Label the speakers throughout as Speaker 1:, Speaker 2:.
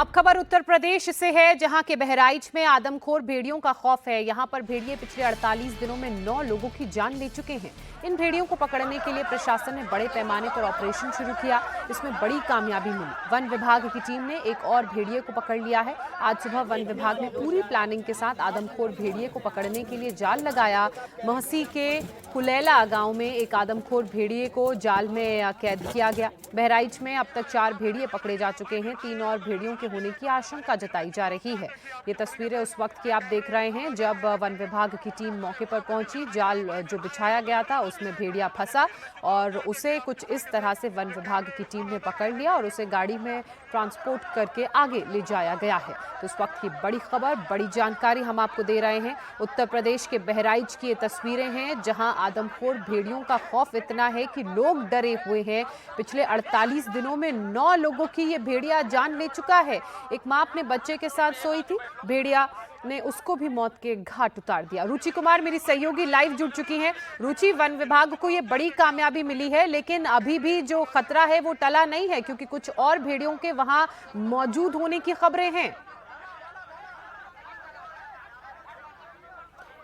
Speaker 1: अब खबर उत्तर प्रदेश से है, जहां के बहराइच में आदमखोर भेड़ियों का खौफ है। यहां पर भेड़िए पिछले 48 दिनों में 9 लोगों की जान ले चुके हैं। इन भेड़ियों को पकड़ने के लिए प्रशासन ने बड़े पैमाने पर ऑपरेशन शुरू किया। इसमें बड़ी कामयाबी मिली। वन विभाग की टीम ने एक और भेड़िए को पकड़ लिया है। आज सुबह वन विभाग ने पूरी प्लानिंग के साथ आदमखोर भेड़िए को पकड़ने के लिए जाल लगाया। महसी के कुलैला गांव में एक आदमखोर भेड़िए को जाल में कैद किया गया। बहराइच में अब तक 4 भेड़िए पकड़े जा चुके हैं। 3 और भेड़ियों के होने की आशंका जताई जा रही है। ये तस्वीरें उस वक्त की आप देख रहे हैं जब वन विभाग की टीम मौके पर पहुंची। जाल जो बिछाया गया था उसमें भेड़िया फंसा और उसे कुछ इस तरह से वन विभाग की टीम ने पकड़ लिया और उसे गाड़ी में ट्रांसपोर्ट करके आगे ले जाया गया है। तो इस वक्त की बड़ी खबर, बड़ी जानकारी हम आपको दे रहे हैं। उत्तर प्रदेश के बहराइच की ये तस्वीरें हैं जहां आदमखोर भेड़ियों का खौफ इतना है कि लोग डरे हुए हैं। पिछले 48 दिनों में 9 लोगों की ये भेड़िया जान ले चुका है। एक मां अपने बच्चे के साथ सोई थी, भेड़िया ने उसको भी मौत के घाट उतार दिया। रुचि कुमार मेरी सहयोगी लाइव जुड़ चुकी हैं। रुचि, वन विभाग को ये बड़ी कामयाबी मिली है, लेकिन अभी भी जो खतरा है वो टला नहीं है, क्योंकि कुछ और भेड़ियों के वहां मौजूद होने की खबरें हैं।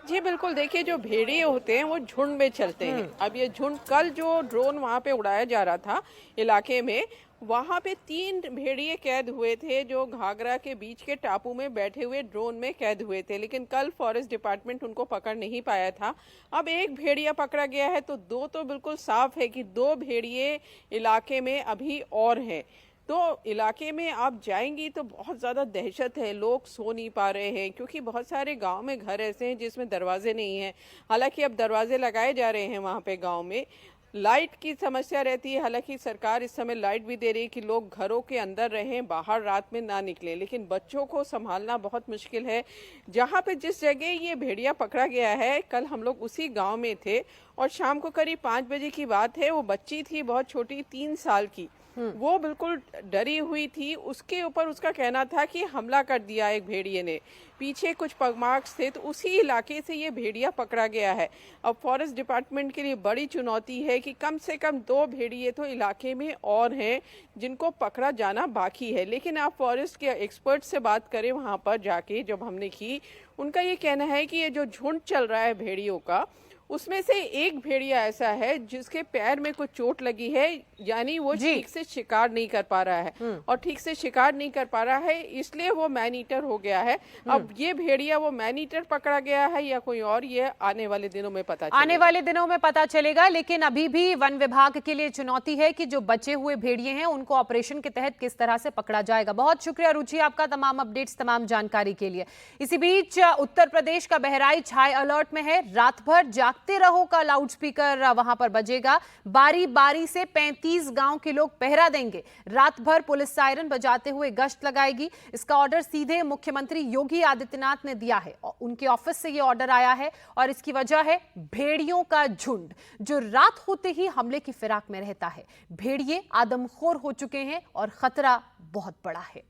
Speaker 2: जी बिल्कुल, देखिए जो भेड़िए होते हैं वो झुंड में चलते हैं। अब ये झुंड, कल जो ड्रोन वहाँ पे उड़ाया जा रहा था इलाके में, वहाँ पे 3 भेड़िए कैद हुए थे जो घाघरा के बीच के टापू में बैठे हुए ड्रोन में कैद हुए थे, लेकिन कल फॉरेस्ट डिपार्टमेंट उनको पकड़ नहीं पाया था। अब एक भेड़िया पकड़ा गया है, तो 2 तो बिल्कुल साफ है कि 2 भेड़िए इलाके में अभी और हैं। तो इलाके में आप जाएंगी तो बहुत ज़्यादा दहशत है, लोग सो नहीं पा रहे हैं क्योंकि बहुत सारे गांव में घर ऐसे हैं जिसमें दरवाजे नहीं हैं। हालांकि अब दरवाजे लगाए जा रहे हैं वहां पे गांव में। लाइट की समस्या रहती है, हालांकि सरकार इस समय लाइट भी दे रही है कि लोग घरों के अंदर रहें, बाहर रात में ना निकलें, लेकिन बच्चों को संभालना बहुत मुश्किल है। जहां पे जिस जगह ये भेड़िया पकड़ा गया है, कल हम लोग उसी गांव में थे और शाम को करीब 5 बजे की बात है। वो बच्ची थी बहुत छोटी, 3 साल की, वो बिल्कुल डरी हुई थी। उसके ऊपर उसका कहना था कि हमला कर दिया एक भेड़िए ने, पीछे कुछ पगमार्क्स थे, तो उसी इलाके से ये भेड़िया पकड़ा गया है। अब फॉरेस्ट डिपार्टमेंट के लिए बड़ी चुनौती है कि कम से कम 2 भेड़िए तो इलाके में और हैं जिनको पकड़ा जाना बाकी है। लेकिन आप फॉरेस्ट के एक्सपर्ट से बात करें, वहाँ पर जाके जब हमने की, उनका ये कहना है कि ये जो झुंड चल रहा है भेड़ियों का, उसमें से एक भेड़िया ऐसा है जिसके पैर में कुछ चोट लगी है, यानी वो ठीक से शिकार नहीं कर पा रहा है। और ठीक से शिकार नहीं कर पा रहा है इसलिए वो मैन ईटर हो गया है। अब ये भेड़िया वो मैन ईटर पकड़ा गया है या कोई और, ये आने वाले दिनों में पता चलेगा।
Speaker 1: आने वाले दिनों में पता चलेगा। लेकिन अभी भी वन विभाग के लिए चुनौती है कि जो बचे हुए भेड़िए हैं उनको ऑपरेशन के तहत किस तरह से पकड़ा जाएगा। बहुत शुक्रिया रुचि आपका तमाम अपडेट्स, तमाम जानकारी के लिए। इसी बीच उत्तर प्रदेश का बहराइच हाई अलर्ट में है। रात भर जागते रहो का लाउड स्पीकर वहां पर बजेगा। बारी बारी से 35 गांव के लोग पहरा देंगे। रात भर पुलिस सायरन बजाते हुए गश्त लगाएगी। इसका ऑर्डर सीधे मुख्यमंत्री योगी आदित्यनाथ ने दिया है। उनके ऑफिस से यह ऑर्डर आया है और इसकी वजह है भेड़ियों का झुंड जो रात होते ही हमले की फिराक में रहता है। भेड़िए आदमखोर हो चुके हैं और खतरा बहुत बड़ा है।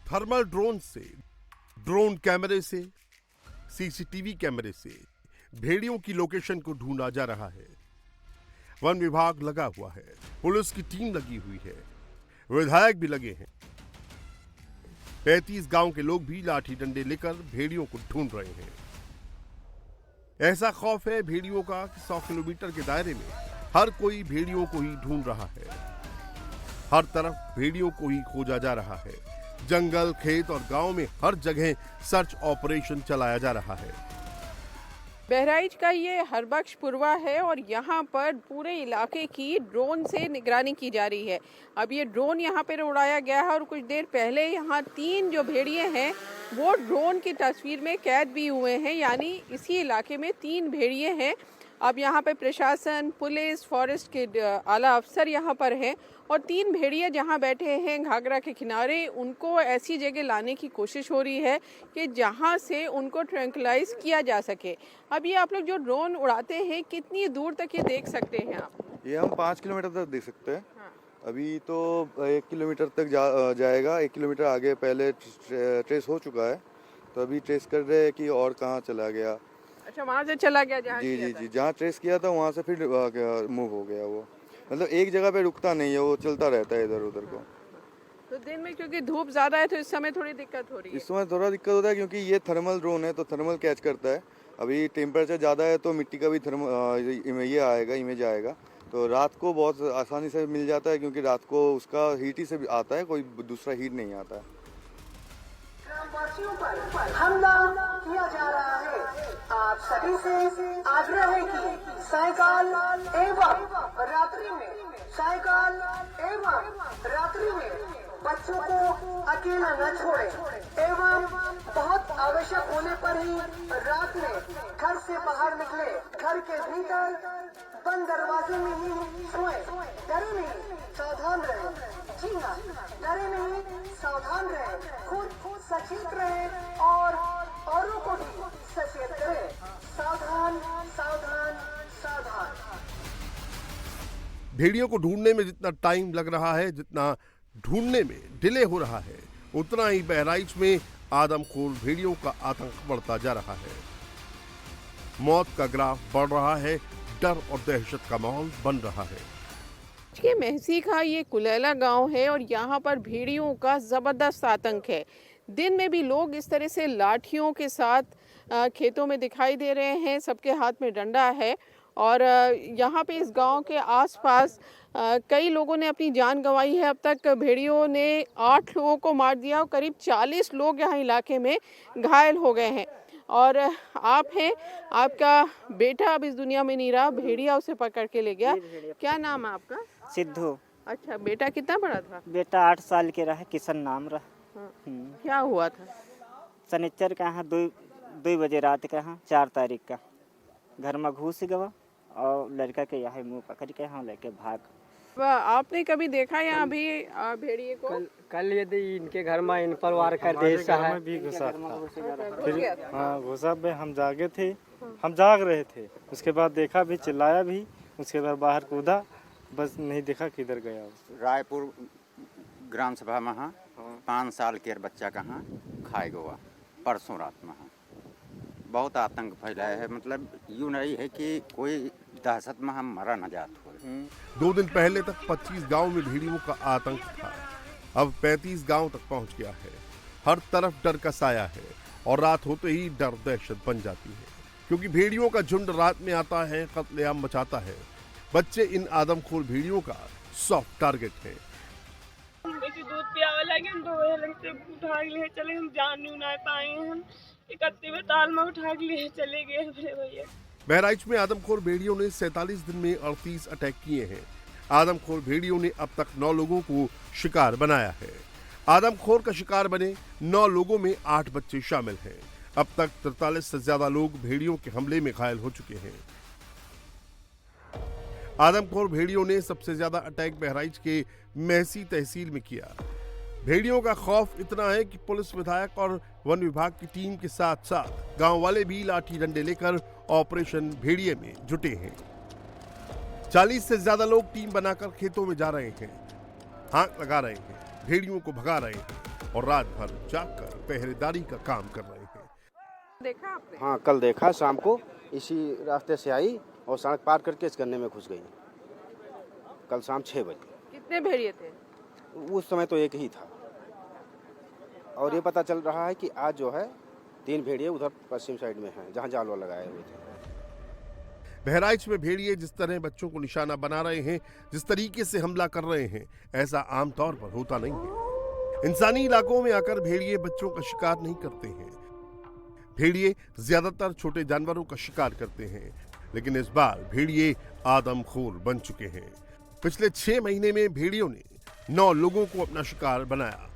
Speaker 3: थर्मल ड्रोन से, ड्रोन कैमरे से, सीसीटीवी कैमरे से भेड़ियों की लोकेशन को ढूंढा जा रहा है। वन विभाग लगा हुआ है, पुलिस की टीम लगी हुई है, विधायक भी लगे हैं। 35 गांव के लोग भी लाठी डंडे लेकर भेड़ियों को ढूंढ रहे हैं। ऐसा खौफ है भेड़ियों का कि 100 किलोमीटर के दायरे में हर कोई भेड़ियों को ही ढूंढ रहा है। हर तरफ भेड़ियों को ही खोजा जा रहा है। जंगल, खेत और गांव में हर जगह सर्च ऑपरेशन चलाया जा रहा है।
Speaker 2: बहराइच का ये हरबख्शपुरवा है और यहाँ पर पूरे इलाके की ड्रोन से निगरानी की जा रही है। अब ये ड्रोन यहाँ पर उड़ाया गया है और कुछ देर पहले यहाँ 3 जो भेड़िए हैं वो ड्रोन की तस्वीर में कैद भी हुए हैं, यानी इसी इलाके में 3 भेड़िए हैं। अब यहाँ पे प्रशासन, पुलिस, फॉरेस्ट के आला अफसर यहाँ पर हैं और 3 भेड़िए जहाँ बैठे हैं घाघरा के किनारे, उनको ऐसी जगह लाने की कोशिश हो रही है कि जहाँ से उनको ट्रैंकुलाइज किया जा सके। अब ये आप लोग जो ड्रोन उड़ाते हैं, कितनी दूर तक ये देख सकते हैं आप?
Speaker 4: ये हम 5 किलोमीटर तक देख सकते हैं। अभी तो 1 किलोमीटर तक जाएगा। 1 किलोमीटर आगे पहले ट्रेस हो चुका है, तो अभी ट्रेस कर रहे हैं कि और कहाँ चला गया।
Speaker 2: अच्छा, वहाँ से चला गया जहाँ
Speaker 4: जी
Speaker 2: किया
Speaker 4: जी
Speaker 2: था।
Speaker 4: जी, जहाँ ट्रेस किया था वहाँ से फिर मूव हो गया वो। मतलब एक जगह पे रुकता नहीं है, वो चलता रहता है इधर उधर को।
Speaker 2: तो दिन में क्योंकि धूप ज्यादा है तो इस समय थोड़ी दिक्कत हो रही है।
Speaker 4: इस समय थोड़ा दिक्कत होता है क्योंकि ये थर्मल ड्रोन है तो थर्मल कैच करता है। अभी टेम्परेचर ज़्यादा है तो मिट्टी का भी ये आएगा, इमेज आएगा। तो रात को बहुत आसानी से मिल जाता है क्योंकि रात को उसका हीट ही से आता है, कोई दूसरा हीट नहीं आता है।
Speaker 5: ग्रामवासियों पर हमला किया जा रहा है। आप सभी से आग्रह है कि सायकाल एवं रात्रि में बच्चों को अकेला न छोड़ें एवं बहुत आवश्यक होने पर ही रात में घर से बाहर निकले। घर के भीतर बंद दरवाजे में ही सोएं। डरे नहीं, सावधान रहें। जी हाँ, डरे नहीं, सावधान रहें। खुद सचेत रहें और औरों को भी सचेत करें। सावधान, सावधान, सावधान।
Speaker 3: भेड़ियों को ढूंढने में जितना टाइम लग रहा है, जितना ढूंढने में डिले हो रहा है, उतना ही बहराइच में आदमखोर भेड़ियों का आतंक बढ़ता जा रहा है। मौत का ग्राफ बढ़ रहा है, डर और दहशत का माहौल बन रहा है।
Speaker 2: के महसी का ये कुलैला गांव है और यहाँ पर भेड़ियों का ज़बरदस्त आतंक है। दिन में भी लोग इस तरह से लाठियों के साथ खेतों में दिखाई दे रहे हैं, सबके हाथ में डंडा है और यहाँ पे इस गांव के आसपास कई लोगों ने अपनी जान गंवाई है। अब तक भेड़ियों ने 8 लोगों को मार दिया और करीब 40 लोग यहाँ इलाके में घायल हो गए हैं। और आप हैं, आपका बेटा अब इस दुनिया में नहीं रहा, भेड़िया उसे पकड़ के ले गया। क्या नाम है आपका?
Speaker 6: सिद्धू।
Speaker 2: अच्छा, बेटा कितना बड़ा था?
Speaker 6: बेटा 8 साल के रहा, किशन नाम रहा।
Speaker 2: हाँ। क्या हुआ था?
Speaker 6: शनिचर का यहाँ 2 बजे रात का, यहाँ 4 तारीख का घर में घुस गवा और लड़का के यहाँ मुंह पकड़ के यहाँ लेके भाग।
Speaker 2: आपने कभी देखा यहाँ अभी भेड़िए को?
Speaker 7: कल यदि इनके घर में इन पर वार कर दे है
Speaker 8: भी घुसा था।
Speaker 2: घुस गया था?
Speaker 8: हाँ, घुसा में हम जागे थे, हम जाग रहे थे। उसके बाद देखा भी, चिल्लाया भी, उसके बाद बाहर कूदा, बस नहीं देखा किधर गया।
Speaker 9: रायपुर ग्राम सभा में 5 साल के बच्चा कहाँ खाए गवा परसों रात में। बहुत आतंक फैलाया है, मतलब यूँ नहीं है कि कोई दहशत में हम मरा न जात हो।
Speaker 3: 2 दिन पहले तक 25 गांव में भेड़ियों का आतंक था, अब 35 गांव तक पहुंच गया है। हर तरफ डर का साया है और रात होते ही डर दहशत बन जाती है, क्योंकि भेड़ियों का झुंड रात में आता है, कत्लेआम मचाता है। बच्चे इन आदमखोर भेड़ियों का सॉफ्ट टारगेट है।
Speaker 10: दूध पियावे लगे हम 2 बजे लग से उठा के लिए चले, हम जान नहीं ना पाए। हम 31वें ताल में उठा के लिए चले गए मेरे भैया।
Speaker 3: बहराइच में आदमखोर भेड़ियों ने 47 दिन में 38 अटैक किए हैं। आदमखोर भेड़ियों ने अब तक 9 लोगों को शिकार बनाया है। आदमखोर का शिकार बने 9 लोगों में 8 बच्चे शामिल हैं। अब तक 43 से ज्यादा लोग भेड़ियों के हमले में घायल हो चुके हैं। आदमखोर भेड़ियों ने सबसे ज्यादा अटैक बहराइच के महसी तहसील में किया। भेड़ियों का खौफ इतना है कि पुलिस, विधायक और वन विभाग की टीम के साथ साथ गांव वाले भी लाठी डंडे लेकर ऑपरेशन भेड़िए में जुटे हैं। 40 से ज्यादा लोग टीम बनाकर खेतों में जा रहे हैं, हाथ लगा रहे हैं, भेड़ियों को भगा रहे हैं और रात भर जागकर पहरेदारी का काम कर रहे हैं।
Speaker 2: देखा आपने?
Speaker 11: हाँ, कल देखा शाम को, इसी रास्ते से आई और सड़क पार करके इस गन्ने में घुस गई। कल शाम 6 बजे।
Speaker 2: कितने भेड़िए थे?
Speaker 11: उस समय तो एक ही था और ये पता चल रहा है कि आज जो है 3 भेड़िए उधर पश्चिम साइड में हैं, जहाँ जाल लगाए हुए थे।
Speaker 3: बहराइच में भेड़िए जिस तरह बच्चों को निशाना बना रहे हैं, जिस तरीके से हमला कर रहे हैं, ऐसा आमतौर पर होता नहीं है। इंसानी इलाकों में आकर भेड़िए बच्चों का शिकार नहीं करते हैं। भेड़िए ज्यादातर छोटे जानवरों का शिकार करते हैं, लेकिन इस बार भेड़िए आदमखोर बन चुके हैं। पिछले 6 महीने में भेड़ियों ने 9 लोगों को अपना शिकार बनाया।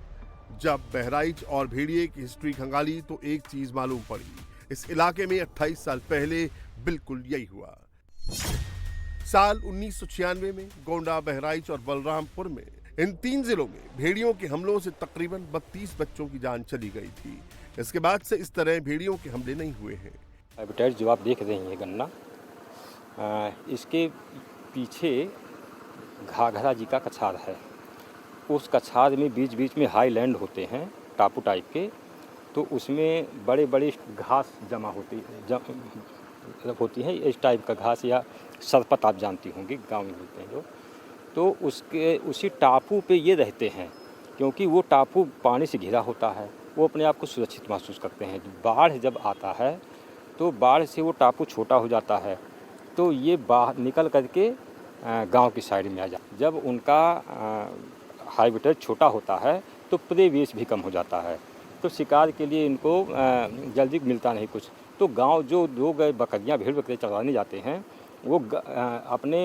Speaker 3: जब बहराइच और भेड़िए की हिस्ट्री खंगाली तो एक चीज मालूम पड़ी, इस इलाके में 28 साल पहले बिल्कुल यही हुआ। साल 1996 में गोंडा, बहराइच और बलरामपुर में इन 3 जिलों में भेड़ियों के हमलों से तकरीबन 32 बच्चों की जान चली गई थी। इसके बाद से इस तरह भेड़ियों के हमले नहीं हुए हैं।
Speaker 7: हैबिटेट जो आप देख रहे हैं गन्ना, इसके पीछे घाघरा जी का कछार है। उस कछार में बीच बीच में हाईलैंड होते हैं, टापू टाइप के, तो उसमें बड़े बड़े घास जमा होती है इस टाइप का घास, या सरपत आप जानती होंगी, गांव में बोलते हैं लोग। तो उसी टापू पे ये रहते हैं, क्योंकि वो टापू पानी से घिरा होता है, वो अपने आप को सुरक्षित महसूस करते हैं। बाढ़ जब आता है तो बाढ़ से वो टापू छोटा हो जाता है, तो ये बाहर निकल करके गांव की साइड में आ जाता है। जब उनका हाइबिटेट छोटा होता है तो प्रवेश भी कम हो जाता है, तो शिकार के लिए इनको जल्दी मिलता नहीं कुछ। तो गांव जो लोग बकरियां भेड़ बकरियां चराने जाते हैं, वो अपने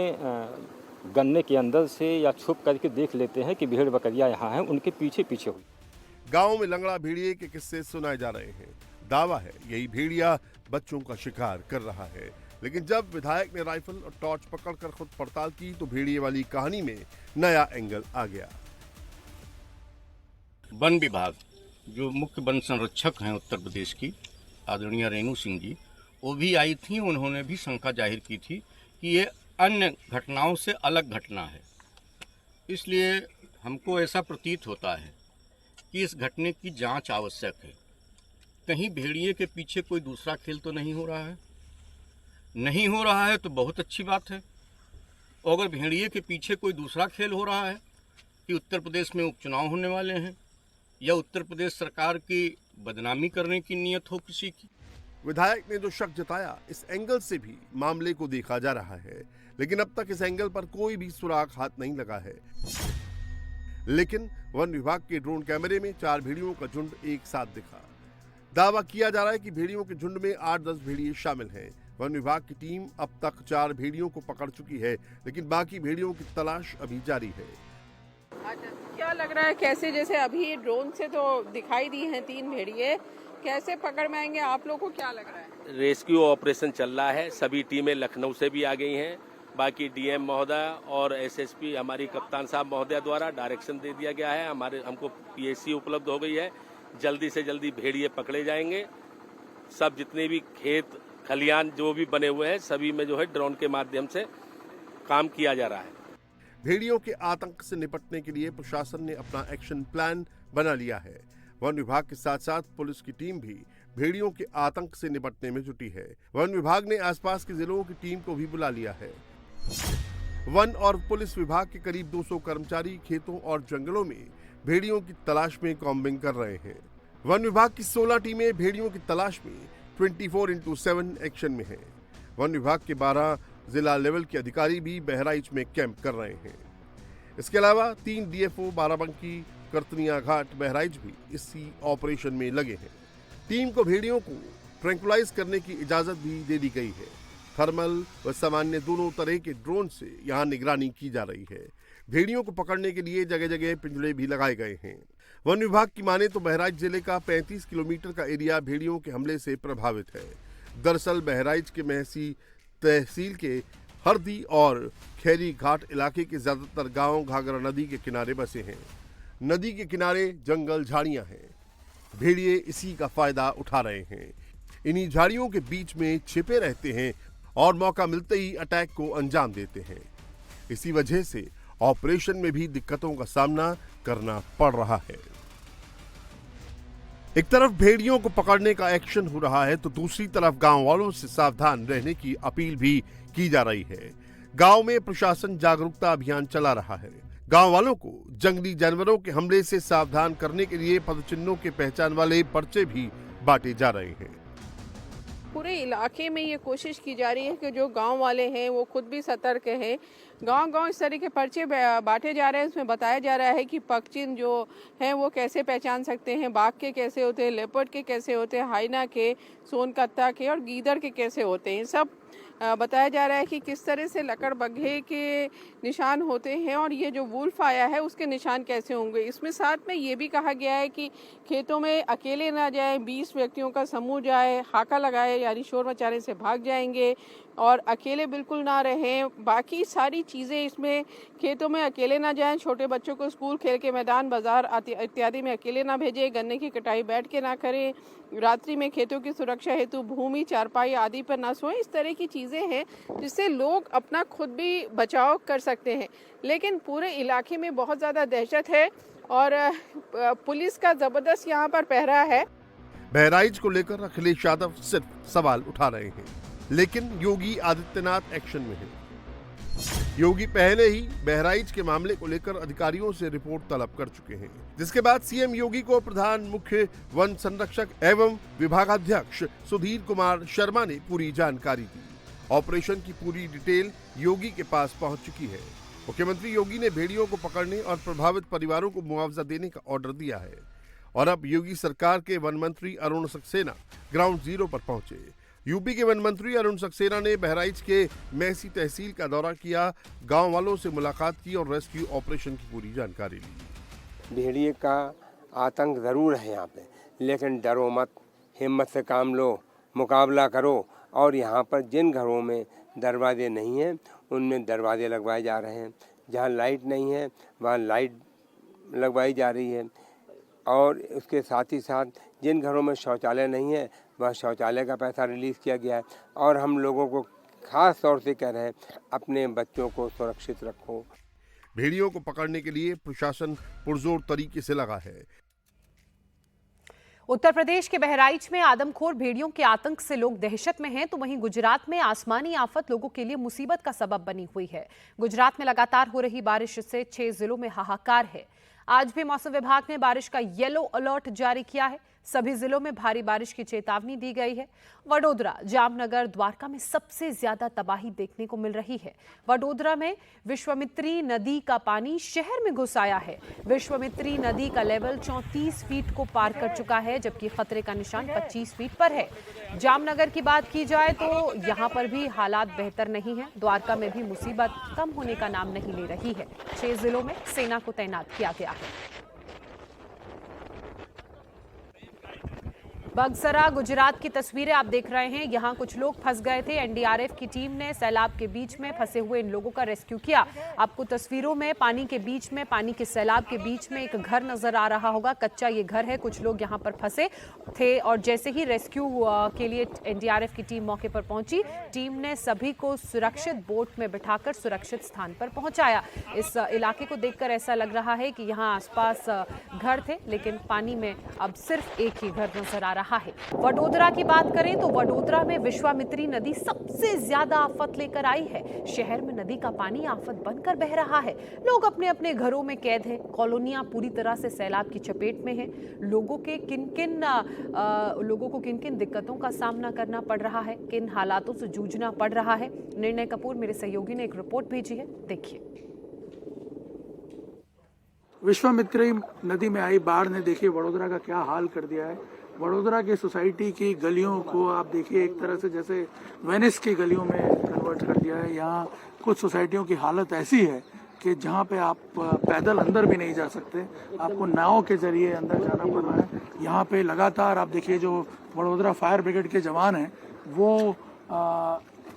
Speaker 7: गन्ने के अंदर से या छुप करके देख लेते हैं कि भेड़ बकरियां यहाँ हैं, उनके पीछे पीछे हुई।
Speaker 3: गांव में लंगड़ा भेड़िए के किस्से सुनाए जा रहे हैं। दावा है यही भेड़िया बच्चों का शिकार कर रहा है, लेकिन जब विधायक ने राइफल और टॉर्च पकड़कर खुद पड़ताल की तो भेड़िए वाली कहानी में नया एंगल आ गया।
Speaker 12: वन विभाग जो मुख्य वन संरक्षक हैं उत्तर प्रदेश की, आदरणीय रेणु सिंह जी, वो भी आई थी। उन्होंने भी शंका जाहिर की थी कि ये अन्य घटनाओं से अलग घटना है। इसलिए हमको ऐसा प्रतीत होता है कि इस घटने की जांच आवश्यक है। कहीं भेड़िए के पीछे कोई दूसरा खेल तो नहीं हो रहा है? नहीं हो रहा है तो बहुत अच्छी बात है। और अगर भेड़िए के पीछे कोई दूसरा खेल हो रहा है कि उत्तर प्रदेश में उपचुनाव होने वाले हैं या उत्तर प्रदेश सरकार की बदनामी करने की नीयत हो किसी की।
Speaker 3: विधायक ने जो शक जताया, इस एंगल से भी मामले को देखा जा रहा है, लेकिन अब तक इस एंगल पर कोई भी सुराग हाथ नहीं लगा है। लेकिन वन विभाग के ड्रोन कैमरे में 4 भेड़ियों का झुंड एक साथ दिखा। दावा किया जा रहा है कि भेड़ियों के झुंड में 8-10 भेड़िए शामिल हैं। वन विभाग की टीम अब तक 4 भेड़ियों को पकड़ चुकी है, लेकिन बाकी भेड़ियों की तलाश अभी जारी है।
Speaker 2: अच्छा, क्या लग रहा है, कैसे जैसे अभी ड्रोन से तो दिखाई दी हैं 3 भेड़िए, कैसे पकड़ में आएंगे आप लोगों को क्या लग रहा है?
Speaker 13: रेस्क्यू ऑपरेशन चल रहा है, सभी टीमें लखनऊ से भी आ गई हैं। बाकी डीएम महोदय और एसएसपी हमारी कप्तान साहब महोदय द्वारा डायरेक्शन दे दिया गया है। हमको पीएससी उपलब्ध हो गई है, जल्दी से जल्दी भेड़िए पकड़े जाएंगे। सब जितने भी खेत खलियान जो भी बने हुए हैं, सभी में जो है ड्रोन के माध्यम से काम किया जा रहा है।
Speaker 3: भेड़ियों के आतंक से निपटने के लिए प्रशासन ने अपना एक्शन प्लान बना लिया है। वन विभाग के साथ साथ पुलिस की टीम भी भेड़ियों के आतंक से निपटने में जुटी है। वन विभाग ने आसपास के जिलों की टीम को भी बुला लिया है। वन और पुलिस विभाग के करीब 200 कर्मचारी खेतों और जंगलों में भेड़ियों की तलाश में कॉम्बिंग कर रहे हैं। वन विभाग की 16 टीमें भेड़ियों की तलाश में 24/7 एक्शन में हैं। वन विभाग के 12 जिला लेवल के अधिकारी भी बहराइच में कैंप कर रहे हैं। इसके अलावा 3 डीएफओ बाराबंकी, करतनिया घाट, बहराइच भी इसी ऑपरेशन में लगे हैं। टीम को भेड़ियों को ट्रैंकुलाइज करने की इजाजत भी दे दी गई है। थर्मल व सामान्य दोनों तरह के ड्रोन से यहां निगरानी की जा रही है। भेड़ियों को पकड़ने के लिए जगह जगह पिंजरे भी लगाए गए हैं। वन विभाग की माने तो बहराइच जिले का 35 किलोमीटर का एरिया भेड़ियों के हमले से प्रभावित है। दरअसल बहराइच के महसी तहसील के हरदी और खैरी घाट इलाके के ज्यादातर गांव घाघरा नदी के किनारे बसे हैं। नदी के किनारे जंगल झाड़ियां हैं। भेड़िए इसी का फायदा उठा रहे हैं। इन्हीं झाड़ियों के बीच में छिपे रहते हैं और मौका मिलते ही अटैक को अंजाम देते हैं। इसी वजह से ऑपरेशन में भी दिक्कतों का सामना करना पड़ रहा है। एक तरफ भेड़ियों को पकड़ने का एक्शन हो रहा है तो दूसरी तरफ गांव वालों से सावधान रहने की अपील भी की जा रही है। गांव में प्रशासन जागरूकता अभियान चला रहा है। गांव वालों को जंगली जानवरों के हमले से सावधान करने के लिए पदचिन्हों के पहचान वाले पर्चे भी बांटे जा रहे हैं।
Speaker 2: पूरे इलाके में ये कोशिश की जा रही है कि जो गांव वाले हैं वो खुद भी सतर्क हैं। गांव-गांव इस तरह के पर्चे बांटे जा रहे हैं। इसमें बताया जा रहा है कि पगचिन्ह जो हैं वो कैसे पहचान सकते हैं, बाघ के कैसे होते हैं, लेपर्ड के कैसे होते हैं, हाइना के, सोनकत्ता के और गीदड़ के कैसे होते हैं। सब बताया जा रहा है कि किस तरह से लकड़बग्घे के निशान होते हैं और ये जो वुल्फ आया है उसके निशान कैसे होंगे। इसमें साथ में ये भी कहा गया है कि खेतों में अकेले ना जाए, 20 व्यक्तियों का समूह जाए, हाका लगाए यानी शोर मचाने से भाग जाएंगे और अकेले बिल्कुल ना रहें। बाकी सारी चीज़ें इसमें खेतों में अकेले ना जाएं, छोटे बच्चों को स्कूल, खेल के मैदान, बाजार इत्यादि में अकेले ना भेजें, गन्ने की कटाई बैठ के ना करें, रात्रि में खेतों की सुरक्षा हेतु भूमि, चारपाई आदि पर ना सोएं। इस तरह की चीज़ें हैं जिससे लोग अपना खुद भी बचाव कर सकते हैं। लेकिन पूरे इलाके में बहुत ज़्यादा दहशत है और पुलिस का ज़बरदस्त यहाँ पर पहरा है।
Speaker 3: बहराइच को लेकर अखिलेश यादव सिर्फ सवाल उठा रहे हैं, लेकिन योगी आदित्यनाथ एक्शन में हैं। योगी पहले ही बहराइच के मामले को लेकर अधिकारियों से रिपोर्ट तलब कर चुके हैं, जिसके बाद सीएम योगी को प्रधान मुख्य वन संरक्षक एवं विभागाध्यक्ष सुधीर कुमार शर्मा ने पूरी जानकारी दी। ऑपरेशन की पूरी डिटेल योगी के पास पहुंच चुकी है। मुख्यमंत्री योगी ने भेड़ियों को पकड़ने और प्रभावित परिवारों को मुआवजा देने का ऑर्डर दिया है और अब योगी सरकार के वन मंत्री अरुण सक्सेना ग्राउंड जीरो पर पहुंचे। यूपी के वन मंत्री अरुण सक्सेना ने बहराइच के मैसी तहसील का दौरा किया, गांव वालों से मुलाकात की और रेस्क्यू ऑपरेशन की पूरी जानकारी ली।
Speaker 14: भेड़िए का आतंक ज़रूर है यहाँ पे, लेकिन डरो मत, हिम्मत से काम लो, मुकाबला करो। और यहाँ पर जिन घरों में दरवाजे नहीं हैं उनमें दरवाजे लगवाए जा रहे हैं, जहाँ लाइट नहीं है वहाँ लाइट लगवाई जा रही है, और उसके साथ ही साथ जिन घरों में शौचालय नहीं है वह शौचालय का पैसा रिलीज़ किया गया है। और हम लोगों को खास तौर से कह रहे हैं, अपने बच्चों को सुरक्षित रखो।
Speaker 3: भेड़ियों को पकड़ने के लिए प्रशासन पुरजोर तरीके से लगा है।
Speaker 1: उत्तर प्रदेश के बहराइच में आदमखोर भेड़ियों के आतंक से लोग दहशत में हैं, तो वहीं गुजरात में आसमानी आफत लोगों के लिए मुसीबत का सबब बनी हुई है। गुजरात में लगातार हो रही बारिश से 6 जिलों में हाहाकार है। आज भी मौसम विभाग ने बारिश का येलो अलर्ट जारी किया है। सभी जिलों में भारी बारिश की चेतावनी दी गई है। वडोदरा, जामनगर, द्वारका में सबसे ज्यादा तबाही देखने को मिल रही है। वडोदरा में विश्वामित्री नदी का पानी शहर में घुस आया है। विश्वामित्री नदी का लेवल 34 फीट को पार कर चुका है, जबकि खतरे का निशान 25 फीट पर है। जामनगर की बात की जाए तो यहां पर भी हालात बेहतर नहीं है। द्वारका में भी मुसीबत कम होने का नाम नहीं ले रही है। 6 जिलों में सेना को तैनात किया गया है। बगसरा, गुजरात की तस्वीरें आप देख रहे हैं। यहां कुछ लोग फंस गए थे। एनडीआरएफ की टीम ने सैलाब के बीच में फंसे हुए इन लोगों का रेस्क्यू किया। आपको तस्वीरों में पानी के बीच में, पानी के सैलाब के बीच में एक घर नजर आ रहा होगा। कच्चा ये घर है। कुछ लोग यहां पर फंसे थे और जैसे ही रेस्क्यू के लिए एनडीआरएफ की टीम मौके पर पहुंची, टीम ने सभी को सुरक्षित बोट में बिठाकर सुरक्षित स्थान पर पहुंचाया। इस इलाके को देखकर ऐसा लग रहा है कि यहाँ आसपास घर थे, लेकिन पानी में अब सिर्फ एक ही घर नजर आ रहा है। वडोदरा की बात करें तो वडोदरा में विश्वामित्री नदी सबसे ज्यादा आफत लेकर आई है। शहर में नदी का पानी आफत बनकर बह रहा है। लोग अपने अपने घरों में कैद हैं। कॉलोनियां पूरी तरह से सैलाब की चपेट में हैं। लोगों को किन किन दिक्कतों का सामना करना पड़ रहा है, किन हालातों से जूझना पड़ रहा है। निर्णय कपूर, मेरे सहयोगी, ने एक रिपोर्ट भेजी है, देखिए।
Speaker 15: विश्वामित्री नदी में आई बाढ़ ने देखिए वडोदरा का क्या हाल कर दिया है। वडोदरा की सोसाइटी की गलियों को आप देखिए, एक तरह से जैसे वेनिस की गलियों में कन्वर्ट कर दिया है। यहाँ कुछ सोसाइटियों की हालत ऐसी है कि जहाँ पे आप पैदल अंदर भी नहीं जा सकते, आपको नाव के जरिए अंदर जाना पड़ रहा है। यहाँ पे लगातार आप देखिए जो वडोदरा फायर ब्रिगेड के जवान हैं वो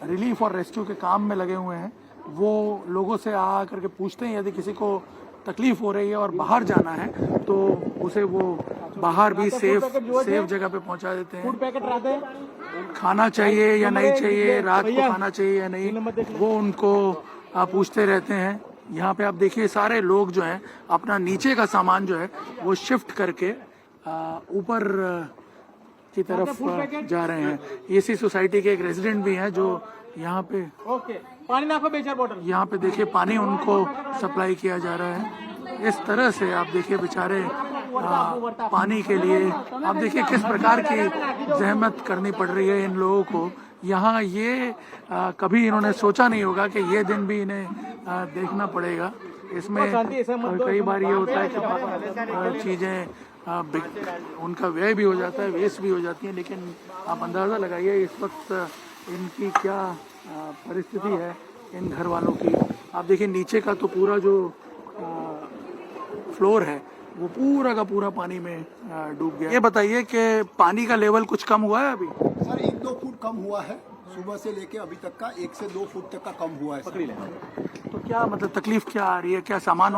Speaker 15: रिलीफ और रेस्क्यू के काम में लगे हुए हैं। वो लोगों से आ करके पूछते हैं, यदि किसी को तकलीफ हो रही है और बाहर जाना है तो उसे वो बाहर भी सेफ जगह पे पहुंचा देते हैं। खाना चाहिए या नहीं चाहिए, रात को खाना चाहिए या नहीं, वो उनको पूछते रहते हैं। यहाँ पे आप देखिए सारे लोग जो हैं अपना नीचे का सामान जो है वो शिफ्ट करके ऊपर की तरफ जा रहे हैं। इसी सोसाइटी के एक रेजिडेंट भी हैं जो यहाँ पे पानी ना बेचर बोतल, यहाँ पे देखिए पानी उनको सप्लाई किया जा रहा है। इस तरह से आप देखिए बेचारे पानी के लिए आप देखिए किस प्रकार की जहमत करनी पड़ रही है इन लोगों को। यहाँ ये कभी इन्होंने सोचा नहीं होगा कि ये दिन भी इन्हें देखना पड़ेगा। इसमें कई बार ये होता है कि चीज़ें उनका व्यय भी हो जाता है, वेस्ट भी हो जाती है, लेकिन आप अंदाज़ा लगाइए इस वक्त इनकी क्या परिस्थिति है इन घर वालों की। आप देखिए नीचे का तो पूरा जो फ्लोर है वो पूरा का पूरा पानी में डूब गया। ये बताइए कि पानी का लेवल कुछ कम हुआ है अभी?
Speaker 16: सर 1-2 फुट कम हुआ है, सुबह से लेके अभी तक का 1 से 2 फुट तक का कम हुआ है।
Speaker 15: तो क्या मतलब तकलीफ क्या आ रही है? क्या सामान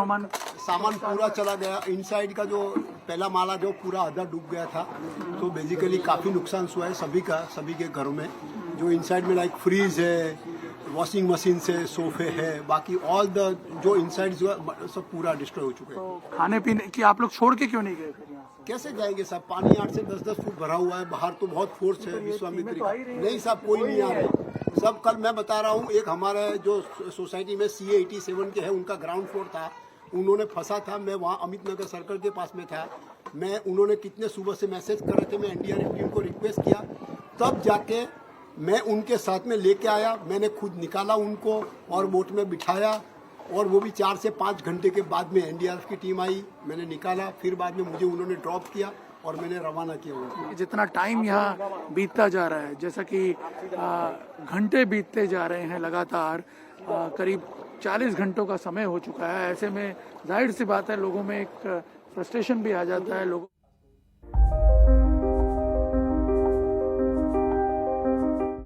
Speaker 16: पूरा चला गया। इनसाइड का जो पहला माला जो पूरा आधा डूब गया था, तो बेसिकली काफी नुकसान हुआ है सभी के घरों में। जो इनसाइड में लाइक फ्रीज है, वॉशिंग मशीन से सोफे है, बाकी ऑल द जो इनसाइड जो सब पूरा डिस्ट्रॉय हो चुके हैं।
Speaker 15: तो खाने पीने की आप लोग छोड़ के क्यों नहीं गए?
Speaker 16: कैसे जाएंगे साहब? पानी 8 से 10 फुट भरा हुआ है, बाहर तो बहुत फोर्स है विश्वामित्री का। नहीं साहब, कोई नहीं आ रहा सब। कल मैं बता रहा हूँ, एक हमारा जो सोसाइटी में CA 87 के है, उनका ग्राउंड फ्लोर था, उन्होंने फंसा था। मैं वहाँ अमित नगर सर्कल के पास में था। उन्होंने कितने सुबह से मैसेज कर रहे थे, मैं NDRF टीम को रिक्वेस्ट किया, तब जाके मैं उनके साथ में लेके आया। मैंने खुद निकाला उनको और बोट में बिठाया, और वो भी 4 से 5 घंटे के बाद में NDRF की टीम आई, मैंने निकाला, फिर बाद में मुझे उन्होंने ड्रॉप किया और मैंने रवाना किया उनको।
Speaker 15: जितना टाइम यहाँ बीतता जा रहा है, जैसा कि घंटे बीतते जा रहे हैं लगातार, करीब 40 घंटों का समय हो चुका है। ऐसे में जाहिर सी बात है लोगों में एक फ्रस्ट्रेशन भी आ जाता है। लोगों